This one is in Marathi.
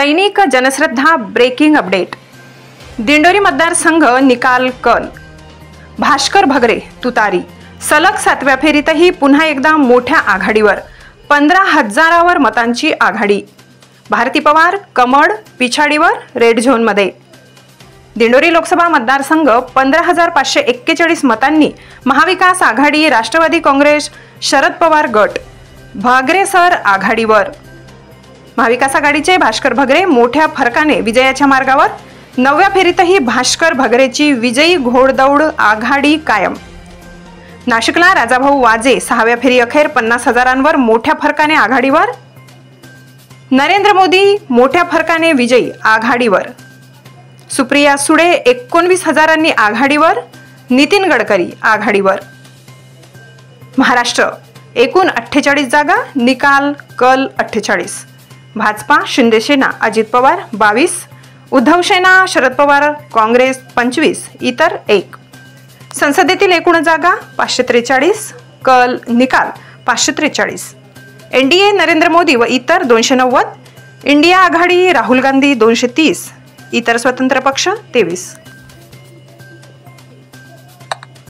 दैनिक जनश्रद्धा ब्रेकिंग अपडेट। दिंडोरी मतदारसंघ निकाल कल। भास्कर भगरे तुतारी। सलग 7व्या फेरीतही पुन्हा एकदा मोठ्या आघाडीवर 15,000वर मतांची आघाडी। भारती पवार कमळ पिछाडीवर रेड झोनमध्ये। दिंडोरी लोकसभा मतदारसंघ 15,541 मतांनी महाविकास आघाडी, राष्ट्रवादी काँग्रेस, शरद पवार गट, भगरे सर आघाडीवर। महाविकास आघाडीचे भास्कर भगरे मोठ्या फरकाने विजयाच्या मार्गावर। 9व्या फेरीतही भास्कर भगरेची विजयी घोडदौड आघाडी कायम। नाशिकला राजाभाऊ वाजे 6व्या फेरी अखेर 50,000वर मोठ्या फरकाने आघाडीवर। नरेंद्र मोदी मोठ्या फरकाने विजयी आघाडीवर। सुप्रिया सुळे 19,000 आघाडीवर। नितीन गडकरी आघाडीवर। महाराष्ट्र एकूण 48 जागा, निकाल कल 48। भाजपा शिंदे सेना अजित पवार 22, उद्धव सेना शरद पवार काँग्रेस 25, इतर 1। संसदेतील एकूण जागा 543, कल निकाल 543। एनडीए नरेंद्र मोदी व इतर 290, इंडिया आघाडी राहुल गांधी 230, इतर स्वतंत्र पक्ष 23।